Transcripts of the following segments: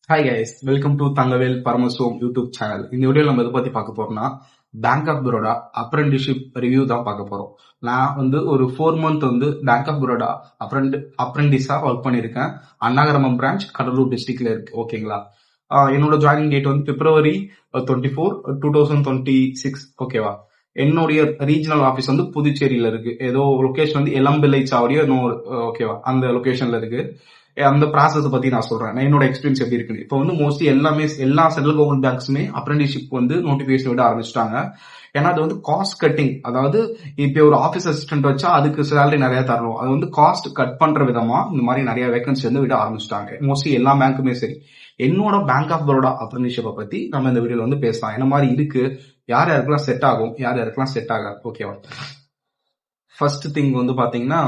Hi guys, welcome to Thangavel Paramasivam YouTube channel. இந்த video நம்ம எதை பத்தி பார்க்க போறோம்னா, Bank of Baroda apprenticeship review தான் பார்க்க போறோம். நான் ஒரு 4 மந்த் பேங்க் ஆஃப் பரோடா அப்ரெண்டிஸா ஒர்க் பண்ணியிருக்கேன். அண்ணாகிராமம் பிரான்ச் கடலூர் டிஸ்ட்ரிக்ட்ல இருக்கு. ஓகேங்களா? என்னோட ஜாயினிங் டேட் பிப்ரவரி 24, 2026. ஓகேவா? என்னுடைய ரீஜனல் ஆஃபீஸ் புதுச்சேரியில இருக்கு. ஏதோ லொகேஷன் எலம்பிள்ளை சாவடியோ ஓகேவா, அந்த லொகேஷன்ல இருக்கு. அந்த ப்ராசஸ் பத்தி நான் சொல்றேன். என்னோட எக்ஸ்பீரியன்ஸ் எப்படி இருக்கு. இப்போ மோஸ்ட்லி எல்லா சென்ட்ரல் கவர்மெண்ட் பேங்க்ஸுமே அப்ரெண்டிஷிப் நோட்டிபிகேஷன் விட ஆரம்பிச்சிட்டாங்க. ஏன்னா அது காஸ்ட் கட்டிங். அதாவது இப்போ ஒரு ஆஃபீஸ் அசிஸ்டன்ட் வச்சா அதுக்கு சேலரி நிறைய தரணும். அது காஸ்ட் கட் பண்ற விதமா இந்த மாதிரி நிறைய வேகன்சி விட ஆரம்பிச்சிட்டாங்க. மோஸ்ட்லி எல்லா பேங்க்குமே சரி. என்னோட பேங்க் ஆஃப் பரோடா அப்ரெண்டிஷிப்பை பத்தி நம்ம இந்த வீடியோல பேசலாம். என்ன மாதிரி இருக்கு, யார் யாருக்கெல்லாம் செட் ஆகும், யார் யாருக்கெல்லாம் செட் ஆகாது. ஓகேவா? ஃபர்ஸ்ட் திங் பாத்தீங்கன்னா,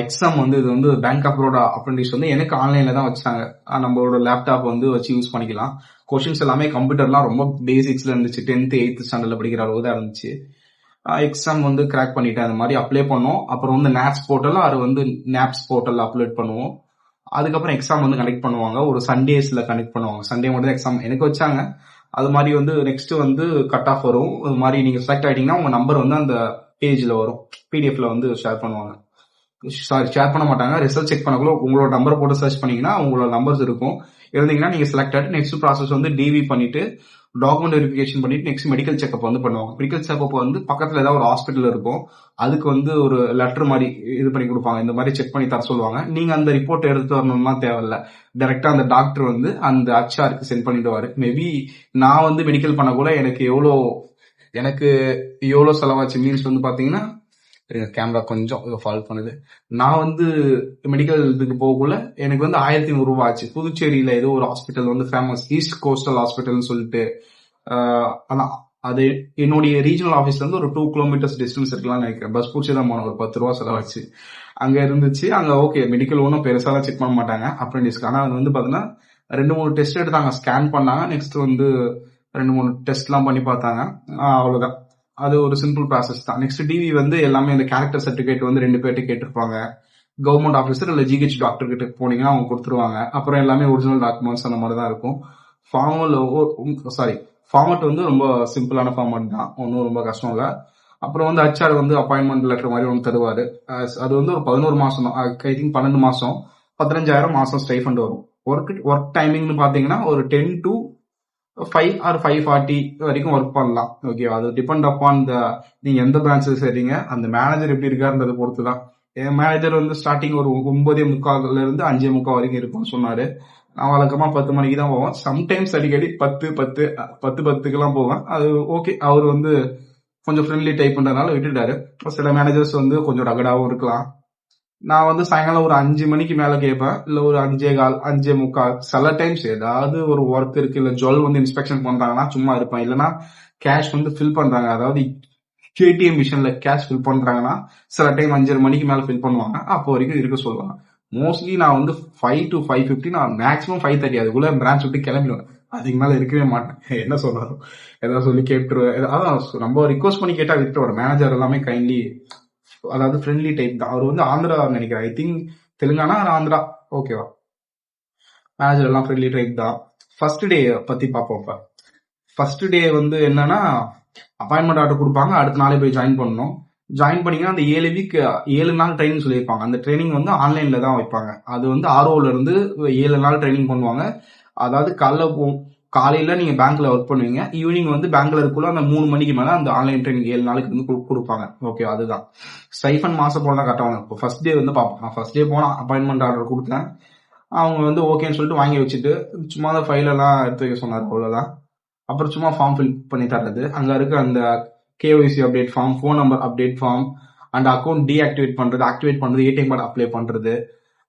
எக்ஸாம் இது பேங்க் ஆஃப் பரோடா அப்ரெண்டிஸ் எனக்கு ஆன்லைன்ல தான் வச்சாங்க. நம்மளோட லேப்டாப் வச்சு யூஸ் பண்ணிக்கலாம். கொஸ்டின்ஸ் எல்லாமே கம்ப்யூட்டர்லாம் ரொம்ப பேசிக்ஸ்ல இருந்துச்சு. 10th 8th ஸ்டாண்டர்ட்ல படிக்கிற அளவு தான் இருந்துச்சு. எக்ஸாம் கிராக் பண்ணிட்டேன். அந்த மாதிரி அப்ளை பண்ணோம். அப்புறம் நேப்ஸ் போர்ட்டல் அது நேப்ஸ் போர்ட்டல் அப்லோட் பண்ணுவோம். அதுக்கப்புறம் எக்ஸாம் கனெக்ட் பண்ணுவாங்க. ஒரு சண்டேஸ்ல கனெக்ட் பண்ணுவாங்க. சண்டே மட்டும் எக்ஸாம் எனக்கு வச்சாங்க. அது மாதிரி நெக்ஸ்ட் கட் ஆஃப் வரும். அது மாதிரி நீங்க செலக்ட் ஆயிட்டீங்கன்னா உங்க நம்பர் அந்த பேஜ்ல வரும். பிடிஎஃப்ல ஷேர் பண்ணுவாங்க. ஷேர் பண்ண மாட்டாங்க. ரிசல்ட் செக் பண்ணக்குள்ள உங்களோட நம்பர் போட்டு சர்ச் பண்ணீங்கன்னா உங்களோட நம்பர்ஸ் இருக்கும். இருந்தீங்கன்னா நீங்க செலக்டட். நெக்ஸ்ட் ப்ராசஸ் டிவி பண்ணிட்டு டாக்குமெண்ட் வெரிஃபிகேஷன் பண்ணிட்டு நெக்ஸ்ட் மெடிக்கல் செக்அப் பண்ணுவாங்க. மெடிக்கல் செக்அப் பக்கத்துல ஏதாவது ஒரு ஹாஸ்பிட்டல் இருக்கும். அதுக்கு ஒரு லெட்டர் மாதிரி இது பண்ணி கொடுப்பாங்க. இந்த மாதிரி செக் பண்ணி தர சொல்லுவாங்க. நீங்க அந்த ரிப்போர்ட் எடுத்து வரணும்னா தேவையில்ல. டைரக்டா அந்த டாக்டர் அந்த ஹெச்ஆருக்கு சென்ட் பண்ணிடுவாரு. மேபி நான் மெடிக்கல் பண்ண கூட எனக்கு எவ்வளவு செலவாச்சு மீன்ஸ் பாத்தீங்கன்னா, கேமரா கொஞ்சம் ஃபால் பண்ணுது. நான் மெடிக்கல் இதுக்கு போகக்குள்ள எனக்கு 1100 ரூபாய் ஆச்சு. புதுச்சேரியில ஏதோ ஒரு ஹாஸ்பிட்டல் ஃபேமஸ், ஈஸ்ட் கோஸ்டல் ஹாஸ்பிட்டல்னு சொல்லிட்டு. ஆனா அது என்னுடைய ரீஜனல் ஆஃபீஸ்ல ஒரு 2 கிலோமீட்டர்ஸ் டிஸ்டன்ஸ் இருக்கலாம்னு நினைக்கிறேன். பஸ் பூச்சி தான் போனோம். ஒரு 10 ரூபா செலவாச்சு. அங்க இருந்துச்சு. அங்க ஓகே, மெடிக்கல் ஒன்றும் பெருசாலாம் செக் பண்ண மாட்டாங்க அப்ரெண்டிஸ்க்கு. ஆனா அது பாத்தீங்கன்னா 2-3 டெஸ்ட் எடுத்தாங்க. ஸ்கேன் பண்ணாங்க. நெக்ஸ்ட் 2-3 டெஸ்ட் எல்லாம் பண்ணி பார்த்தாங்க. அவ்வளவுதான். அது ஒரு சிம்பிள் ப்ராசஸ் தான். நெக்ஸ்ட் டிவி எல்லாமே இந்த கேரக்டர் சர்டிபிகேட் 2 பேர்ட்ட கேட்டிருப்பாங்க. கவர்மெண்ட் ஆஃபீஸர் இல்ல ஜிஹெச் டாக்டர் கிட்ட போனீங்கன்னா அவங்க கொடுத்துருவாங்க. அப்புறம் எல்லாமே ஒரிஜினல் டாக்குமெண்ட்ஸ் அந்த மாதிரி தான் இருக்கும். ஃபார்மட் ரொம்ப சிம்பிளான ஃபார்மட் தான். ஒன்றும் ரொம்ப கஷ்டம் இல்ல. அப்புறம் ஹெச்ஆர் அப்பாயின்மெண்ட் லெட்டர் மாதிரி தருவாரு. அது ஒரு 11 மாசம் தான். ஐ திங்க் 12 மாசம் 15,000 மாசம் ஸ்டைஃபண்ட் வரும். ஒர்க் டைமிங்னு பாத்தீங்கன்னா ஒரு 10 to 5 or 5:40 வரைக்கும் ஒர்க் பண்ணலாம். ஓகேவா? அது டிபெண்ட் அப்பான் நீங்க எந்த பிரான்ச்ல சேர்றீங்க, அந்த மேனேஜர் எப்படி இருக்காருன்றதை பொறுத்து தான். என் மேனேஜர் ஸ்டார்டிங் ஒரு 9:45 இருந்து 5:45 வரைக்கும் இருக்கும்னு சொன்னாரு. நான் வழக்கமா 10 மணிக்கு தான் போவேன். சம்டைம்ஸ் அடிக்கடி 10:10 போவேன். அது ஓகே. அவர் கொஞ்சம் ஃப்ரெண்ட்லி டைப்ன்றதுனால விட்டுட்டாரு. சில மேனேஜர்ஸ் கொஞ்சம் ரகடாவும் இருக்கலாம். நான் சாயங்காலம் ஒரு 5 மணிக்கு மேல கேட்பேன். இல்ல ஒரு 5:15, 5:45. சில டைம்ஸ் ஏதாவது ஒரு ஒர்க் இருக்கு, இல்ல ஜுவல் இன்ஸ்பெக்ஷன் பண்றாங்கன்னா சும்மா இருப்பேன். இல்லைன்னா கேஷ் ஃபில் பண்றாங்க, அதாவது ஏடிஎம் மிஷின்ல கேஷ் ஃபில் பண்றாங்கன்னா சில டைம் 5:30 மணிக்கு மேல ஃபில் பண்ணுவாங்க. அப்போ வரைக்கும் இருக்க சொல்லுவாங்க. மோஸ்ட்லி நான் 5 to 5:50, நான் மேக்ஸிமம் 5:30 அதுக்குள்ள பிரான்ச் விட்டு கிளம்பிடுவேன். அதுக்கு மேல இருக்கவே மாட்டேன். என்ன சொன்னாலும் ஏதாவது சொல்லி கேட்டுருவேன். அதான் நம்ம ரிக்வஸ்ட் பண்ணி கேட்டா விட்டுருவாரு. மேனேஜர் எல்லாமே கைண்ட்லி, அதாவது ஃப்ரெண்ட்லி டைப் தான். அவர் ஆந்திரா நினைக்கிறேன். I think Telangana Andhra. ஓகேவா? மேனேஜர் எல்லாம் ஃப்ரெண்ட்லி டைப் தான். ஃபர்ஸ்ட் டே பத்தி பார்ப்போம். ஃபர்ஸ்ட் டே என்னன்னா, அப்பாயின்மெண்ட் ஆர்டர் கொடுப்பாங்க. அடுத்த நாளே போய் ஜாயின் பண்ணணும். ஜாயின் பண்ணீங்கன்னா அந்த 7 வீக் 7 நாள் ட்ரைனிங் சொல்லியிருப்பாங்க. அந்த ட்ரைனிங் ஆன்லைன்ல தான் வைப்பாங்க. அது ஆர்ஓல இருந்து 7 நாள் ட்ரைனிங் பண்ணுவாங்க. அதாவது காலையில நீங்க பேங்க்ல ஒர்க் பண்ணுவீங்க. ஈவினிங் பேங்க்ல இருக்குள்ள அந்த 3 மணிக்கு மேல அந்த ஆன்லைன் ட்ரைனிங் 7 நாளுக்கு கொடுப்பாங்க. ஓகே, அதுதான். ஸ்டைஃபன் மாசம் போல தான் கட்டுவாங்க. இப்போ ஃபர்ஸ்ட் டே பார்ப்போம். ஃபர்ஸ்ட் டே போனா அப்பாயின்மெண்ட் ஆர்டர் கொடுத்தேன். அவங்க ஓகேன்னு சொல்லிட்டு வாங்கி வச்சுட்டு சும்மா அந்த ஃபைல் எல்லாம் எடுத்து வைக்க சொன்னார். அவ்வளவுதான். அப்புறம் சும்மா ஃபார்ம் ஃபில் பண்ணி தர்றது. அங்க இருக்க அந்த KYC update form, phone number update form, and account deactivate பண்றது, ஆக்டிவேட் பண்றது, ஏடிஎம் கார்டு அப்ளை பண்றது,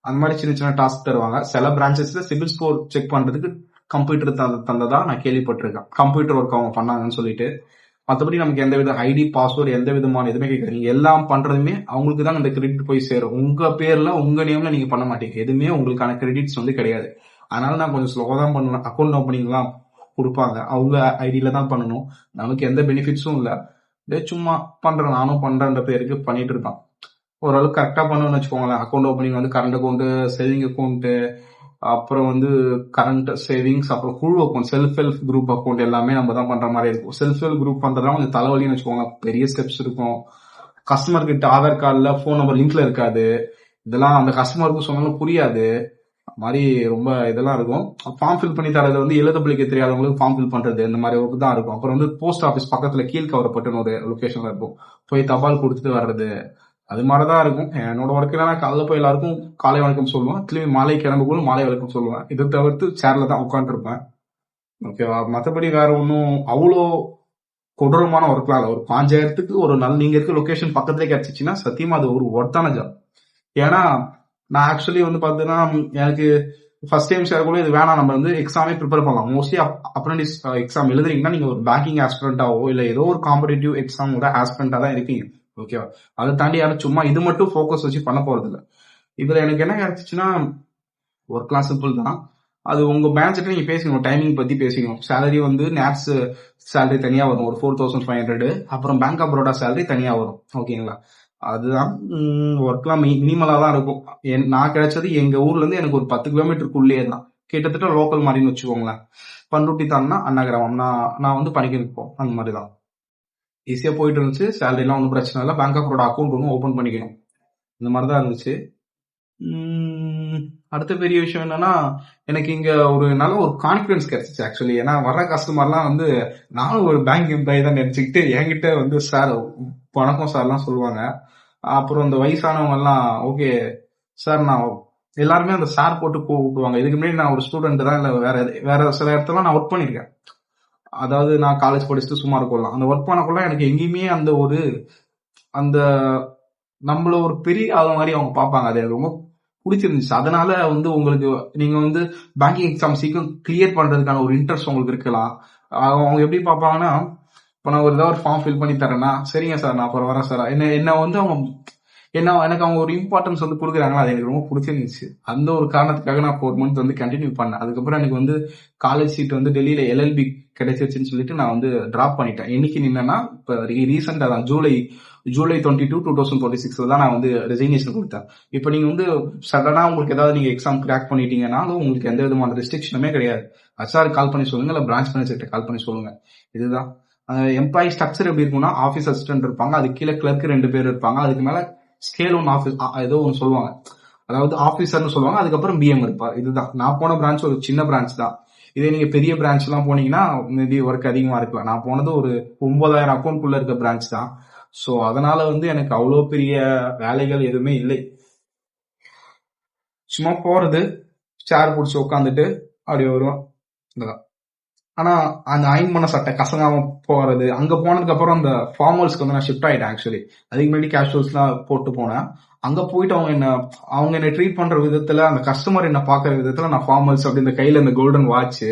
அந்த மாதிரி சின்ன சின்ன டாஸ்க் தருவாங்க. சில பிரான்ச்சஸ்ல சிபில் ஸ்கோர் செக் பண்றதுக்கு கம்ப்யூட்டர் தந்ததா நான் கேள்விப்பட்டிருக்கேன். கம்ப்யூட்டர் ஒர்க் அவங்க பண்ணாங்கன்னு சொல்லிட்டு. மற்றபடி நமக்கு எந்த வித ஐடி பாஸ்வேர்டு எந்த விதமான எதுவுமே கேட்காது. நீங்க எல்லாம் பண்றதுமே அவங்களுக்கு தான் இந்த கிரெடிட் போய் சேரும். உங்க பேர்ல உங்க நேம்ல நீங்க பண்ண மாட்டீங்க. எதுவுமே உங்களுக்கான கிரெடிட்ஸ் கிடையாது. அதனால நான் கொஞ்சம் ஸ்லோவா தான் பண்ணுவேன். அக்கௌண்ட் ஓப்பனிங்லாம் கொடுப்பாங்க, அவங்க ஐடியில தான் பண்ணணும். நமக்கு எந்த பெனிஃபிட்ஸும் இல்ல. சும்மா பண்றேன், நானும் பண்றேன்ற பேருக்கு பண்ணிட்டு இருக்கான். ஓரளவுக்கு கரெக்டா பண்ணுன்னு வச்சுக்கோங்களேன். Account opening current account, saving account, அப்புறம் வந்து கரண்ட் சேவிங்ஸ், அப்புறம் குழு account, self help group account எல்லாமே நம்ம தான் பண்ற மாதிரி இருக்கும். செல்ஃப் ஹெல்ப் குரூப் பண்றதா கொஞ்சம் தலைவலின்னு வச்சுக்கோங்க. பெரிய ஸ்டெப்ஸ் இருக்கும். கஸ்டமர் கிட்ட ஆதார் கார்டுல போன் நம்பர் லிங்க்ல இருக்காது. இதெல்லாம் அந்த கஸ்டமருக்கும் சொன்னாலும் புரியாது. மாதிரி ரொம்ப இதெல்லாம் இருக்கும். ஃபார்ம் ஃபில் பண்ணி தரது வந்து எழுத படிக்க தெரியாதவங்களுக்கு ஃபார்ம் ஃபில் பண்றது இந்த மாதிரி ஒர்க் தான் இருக்கும். அப்புறம் வந்து போஸ்ட் ஆஃபீஸ் பக்கத்துல கீழ்கவரப்பட்டுன்னு ஒரு லொகேஷன்ல இருக்கும். போய் தபால் கொடுத்துட்டு வர்றது அது மாதிரிதான் இருக்கும். என்னோட ஒர்க்ல நான் காலைல போய் எல்லாருக்கும் காலை வணக்கம் சொல்லுவேன். திரும்பி மாலை கிளம்புக்குள்ள மாலை வணக்கம் சொல்லுவேன். இதை தவிர்த்து சேர்ல தான் உட்காந்து இருப்பேன். ஓகேவா? மற்றபடி வேற ஒன்றும் அவ்வளோ கொடூரமான ஒர்க்லாம் இல்லை. ஒரு 5000க்கு ஒரு நல்ல நீங்க இருக்க லொகேஷன் பக்கத்துலேயே கிடைச்சிச்சுன்னா சத்தியமா அது ஒரு ஒர்த்தான ஜாப். ஏன்னா நான் ஆக்சுவலி வந்து பாத்தீங்கன்னா எனக்கு ஃபர்ஸ்ட் டைம் சேரக்குள்ள இது வேணாம், நம்ம வந்து எக்ஸாமே ப்ரிப்பேர் பண்ணலாம். மோஸ்ட்லி அப்ரண்டிஸ் எக்ஸாம் எழுதுறீங்கன்னா நீங்க ஒரு பேங்கிங் ஆஸ்பிரண்டாவோ இல்ல ஏதோ ஒரு காம்படிட்டிவ் எக்ஸாமோட ஆஸ்பிரண்டா தான் இருக்கீங்க. ஓகேவா? அதை தாண்டி யாரும் சும்மா இது மட்டும் ஃபோக்கஸ் வச்சு பண்ண போறது இல்லை. இதுல எனக்கு என்ன கிடைச்சிச்சுன்னா ஒர்க்லாம் சிம்பிள் தான். அது உங்க மேனேஜர்கிட்ட நீங்க பேசணும், டைமிங் பத்தி பேசணும். சேலரி வந்து நேப்ஸ் சேலரி தனியா வரும், ஒரு 4500. அப்புறம் பேங்க் ஆஃப் பரோடா சேலரி தனியா வரும். ஓகேங்களா? அதுதான் ஒர்க்லாம் மினிமலா தான் இருக்கும். நான் கிடைச்சது எங்க ஊர்ல இருந்து எனக்கு ஒரு 10 கிலோமீட்டருக்குள்ளேயே தான், கிட்டத்தட்ட லோக்கல் மாதிரின்னு வச்சுக்கோங்களேன். பண்ருட்டி தான்னா அண்ணா கிராமம், நான் வந்து பணிக்கிறோம் அந்த மாதிரி தான். ஈஸியா போயிட்டு இருந்துச்சு. சேலரி எல்லாம் ஒன்றும் பிரச்சனை இல்லை. பேங்க் ஆஃப் பரோடா அக்கௌண்ட் ஒன்றும் ஓபன் பண்ணிக்கணும். இந்த மாதிரி தான் இருந்துச்சு. அடுத்த பெரிய விஷயம் என்னன்னா எனக்கு இங்க ஒரு நல்ல ஒரு கான்பிடன்ஸ் கிடைச்சிச்சு ஆக்சுவலி. ஏன்னா வர்ற கஸ்டமர்லாம் வந்து நானும் ஒரு பேங்க் எம்ப்ளாயி தான் நினைச்சுக்கிட்டு என்கிட்ட வந்து சார் வணக்கம் சார்லாம் சொல்லுவாங்க. அப்புறம் இந்த வயசானவங்க எல்லாம் ஓகே சார், நான் எல்லாருமே அந்த சார் போட்டு கூப்பிடுவாங்க. இதுக்கு முன்னாடி நான் ஒரு ஸ்டூடெண்ட் தான், இல்லை வேற சில இடத்துல நான் ஒர்க் பண்ணிருக்கேன். அதாவது நான் காலேஜ் படிச்சுட்டு சும்மா இருக்கலாம், அந்த ஒர்க் பண்ணக்குள்ள எனக்கு எங்கேயுமே அந்த நம்மள ஒரு பெரிய ஆள் மாதிரி அவங்க பார்ப்பாங்க. அது எனக்கு ரொம்ப பிடிச்சிருந்துச்சு. அதனால வந்து உங்களுக்கு நீங்க வந்து பேங்கிங் எக்ஸாம் சீக்கிரம் கிளியர் பண்றதுக்கான ஒரு இன்ட்ரெஸ்ட் உங்களுக்கு இருக்கலாம். அவங்க எப்படி பார்ப்பாங்கன்னா, இப்போ நான் ஏதாவது ஒரு ஃபார்ம் ஃபில் பண்ணி தரேன்னா சரிங்க சார் நான் அப்புறம் வரேன் சார், என்ன வந்து அவங்க எனக்கு அவங்க ஒரு இம்பார்ட்டன்ஸ் வந்து கொடுக்குறாங்களா, அது எனக்கு ரொம்ப பிடிச்சிருந்துச்சு. அந்த ஒரு காரணத்துக்காக நான் 4 மந்த் வந்து கண்டினியூ பண்ணேன். அதுக்கப்புறம் எனக்கு வந்து காலேஜ் சீட் வந்து டெல்லியில LLB கிடைச்சிருச்சுன்னு சொல்லிட்டு நான் வந்து டிராப் பண்ணிட்டேன். என்னைக்கு நின்னா இப்போ ரீசெண்டா தான் ஜூலை 22, 2026 தான் நான் வந்து ரெசிக்னேஷன் கொடுத்தேன். இப்போ நீங்க வந்து சடனா உங்களுக்கு ஏதாவது நீங்க எக்ஸாம் கிராக் பண்ணிட்டீங்கன்னாலும் உங்களுக்கு எந்த விதமான ரெஸ்ட்ரிக்ஷனுமே கிடையாது. HR கால் பண்ணி சொல்லுங்க, இல்ல பிரான்ச் மேனேஜர்கிட்ட கால் பண்ணி சொல்லுங்க. இதுதான் எம்ப்ளாயி ஸ்ட்ரக்சர். எப்படி இருக்கும்னா ஆஃபீஸ் அசிஸ்டன்ட் இருப்பாங்க, அது கீழே கிளர்க் 2 பேர் இருப்பாங்க, அதுக்கு மேல ஸ்கேல் 1 ஆஃபீஸ் ஏதோ ஒன்று சொல்லுவாங்க, அதாவது ஆபீசர்னு சொல்லுவாங்க, அதுக்கப்புறம் BM இருப்பார். இதுதான் நான் போன பிரான்ச் ஒரு சின்ன பிரான்ச் தான். இதே நீங்க பெரிய பிரான்ச் எல்லாம் போனீங்கன்னா மேபி ஒர்க் அதிகமா இருக்கலாம். நான் போனது ஒரு 9000 அக்கௌண்ட்குள்ள இருக்க பிரான்ச் தான். சோ அதனால வந்து எனக்கு அவ்வளோ பெரிய வேலைகள் எதுவுமே இல்லை. சும்மா போறது, சேர் பிடிச்சி உட்காந்துட்டு அப்படி வருவோம். ஆனா அந்த அயன் பண்ண சட்டை கசங்காம போறது, அங்க போனதுக்கு அப்புறம் அந்த ஃபார்மல்ஸ்க்கு வந்து நான் ஷிஃப்ட் ஆயிட்டேன் ஆக்சுவலி. அதுக்கு முன்னாடி கேஷுவல்ஸ் எல்லாம் போட்டு போனேன். அங்க போயிட்டு அவங்க என்ன ட்ரீட் பண்ற விதத்துல, அந்த கஸ்டமர் என்ன பாக்குற விதத்துல நான் ஃபார்மல்ஸ் அப்படி இந்த கையில இந்த கோல்டன் வாட்ச்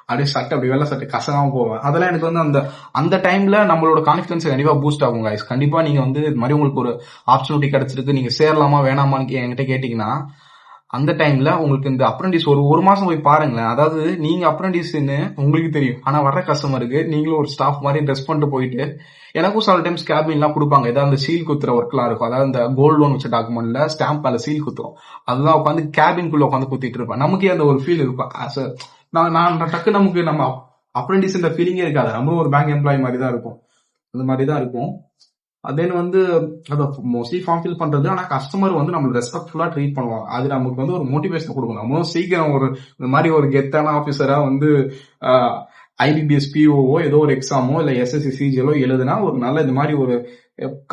அப்படியே சட்டை, அப்படி வெள்ளை சட்டை கசங்காம போவேன். அதெல்லாம் எனக்கு வந்து அந்த டைம்ல நம்மளோட கான்பிடன்ஸ் கண்டிப்பா பூஸ்ட் ஆகும் guys. கண்டிப்பா நீங்க வந்து இது மாதிரி உங்களுக்கு ஒரு ஆப்பர்ச்சுனிட்டி கிடைச்சிருக்கு, நீங்க சேரலாமா வேணாமான்னு என்கிட்ட கேட்டீங்கன்னா அந்த டைம்ல உங்களுக்கு இந்த அப்ரண்டிஸ் ஒரு மாசம் போய் பாருங்களேன். அதாவது நீங்க அப்ரண்டிஸ்ன்னு உங்களுக்கு தெரியும், ஆனா வர்ற கஸ்டமருக்கு நீங்களும் ஒரு ஸ்டாஃப் மாதிரி ட்ரெஸ் பண்ணிட்டு போயிட்டு, எனக்கும் சில டைம்ஸ் கேபின் எல்லாம் கொடுப்பாங்க. ஏதாவது அந்த சீல் குத்துற ஒர்க் எல்லாம் இருக்கும். அதாவது இந்த கோல்டு லோன் வச்ச டாக்குமெண்ட்ல ஸ்டாம்ப் மேல சீல் குத்துறோம், அதுதான் உட்காந்து கேபின்குள்ள உட்காந்து குத்திட்டு இருப்பேன். நமக்கே அந்த ஒரு ஃபீல் இருக்கும். நான் டக்கு நமக்கு நம்ம அப்ரண்டிஸ் இந்த ஃபீலிங்கே இருக்காது, நம்மளும் ஒரு பேங்க் எம்ப்ளாயி மாதிரி தான் இருக்கும். அந்த மாதிரி தான் இருக்கும். தென் வந்து அதை மோஸ்ட்லி ஃபார்ம் ஃபில் பண்றது. ஆனா கஸ்டமர் வந்து நம்ம ரெஸ்பெக்ட்ஃபுல்லா ட்ரீட் பண்ணுவாங்க. அது நமக்கு வந்து ஒரு மோட்டிவேஷன் கொடுக்கும். நம்மளும் சீக்கிரம் இந்த மாதிரி ஒரு கெத்தான ஆபீசரா வந்து IBPS PO ஏதோ ஒரு எக்ஸாமோ இல்ல SSC CGL எழுதுனா ஒரு நல்ல இந்த மாதிரி ஒரு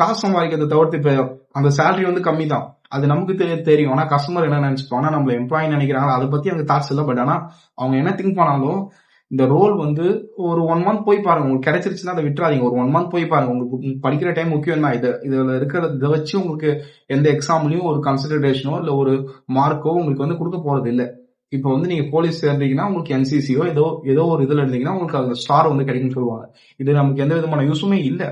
காசு சம்பாதிக்கிறத தவிர்த்து, இப்ப அந்த சேலரி வந்து கம்மி தான், அது நமக்கு தெரியும். ஆனா கஸ்டமர் என்ன நினைச்சுப்பாங்கன்னா நம்மள எம்ப்ளாயி நினைக்கிறாங்க, அதை பத்தி அவங்க தாட்ஸ் இல்லை. பட் ஆனா அவங்க என்ன திங்க் பண்ணாலும் இந்த ரோல் வந்து ஒரு 1 மந்த் போய் பாருங்க, உங்களுக்கு கிடைச்சிருச்சுன்னா அதை விட்டுறாதீங்க. ஒரு 1 மந்த் போய் பாருங்க, உங்களுக்கு படிக்கிற டைம் முக்கியம் தான். இதுல இருக்கிற இதை வச்சு உங்களுக்கு எந்த எக்ஸாம்லயும் ஒரு கன்சிடரேஷனோ இல்ல ஒரு மார்க்கோ உங்களுக்கு வந்து கொடுக்க போறது இல்லை. இப்போ வந்து நீங்க போலீஸ் சேர்ந்தீங்கன்னா உங்களுக்கு NCCயோ ஏதோ ஒரு இதுல இருந்தீங்கன்னா உங்களுக்கு அந்த ஸ்டார் வந்து கிடைக்கும்னு சொல்லுவாங்க. இது நமக்கு எந்த விதமான யூஸுமே இல்லை.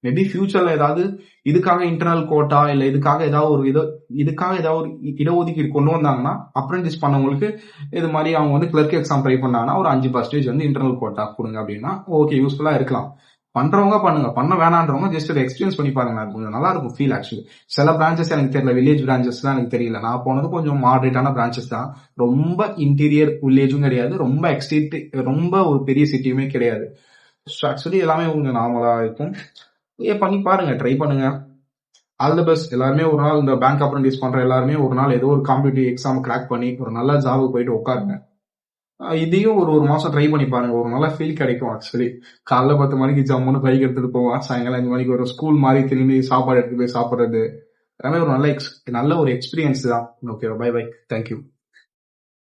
மேபி ஃபியூச்சர்ல ஏதாவது இதுக்காக இன்டர்னல் கோட்டா இல்ல இதுக்காக ஏதாவது ஒரு இடஒதுக்கீடு கொண்டு வந்தாங்கன்னா, அப்ரெண்டிஸ் பண்ணவங்களுக்கு இது மாதிரி அவங்க வந்து கிளர்க் எக்ஸாம் ட்ரை பண்ணாங்கன்னா ஒரு 5% வந்து இன்டர்னல் கோட்டா கொடுங்க அப்படின்னா ஓகே, யூஸ்ஃபுல்லா இருக்கலாம். பண்றவங்க பண்ணுங்க, பண்ண வேணான்றவங்க ஜஸ்ட் ஒரு எக்ஸ்பீரியன்ஸ் பண்ணி பாருங்க. கொஞ்சம் நல்லா இருக்கும் ஃபீல் ஆக்சுவலி. சில பிரான்ச்சஸ் எனக்கு தெரியல, வில்லேஜ் பிரான்ச்சஸ் தான் எனக்கு தெரியல. நான் போனது கொஞ்சம் மாடரேட்டான பிரான்ச்சஸ் தான். ரொம்ப இன்டீரியர் வில்லேஜும் கிடையாது, ரொம்ப ரொம்ப ஒரு பெரிய சிட்டியுமே கிடையாது. ஆக்சுவலி எல்லாமே கொஞ்சம் நார்மலா இருக்கும். பண்ணி பாருங்க, ட்ரை பண்ணுங்க. All the best. எல்லாருமே ஒரு நாள் இந்த பேங்க் அப்ரண்டிஸ் பண்ற எல்லாருமே ஒரு நாள் ஏதோ ஒரு காம்படிட்டிவ் எக்ஸாம் கிராக் பண்ணி ஒரு நல்ல ஜாபுக்கு போயிட்டு உட்காருங்க. இதையும் ஒரு மாசம் ட்ரை பண்ணி பாருங்க. ஒரு நல்ல ஃபீல் கிடைக்கும் ஆக்சுவலி. காலைல 10 மணிக்கு ஜம்முன்னு பைக் எடுத்துட்டு போவான், சாயங்காலம் 5 மணிக்கு ஒரு ஸ்கூல் மாதிரி திரும்பி சாப்பாடு எடுத்து போய் சாப்பிடுறது எல்லாமே ஒரு நல்ல ஒரு எக்ஸ்பீரியன்ஸ் தான். Okay, bye bye, thank you.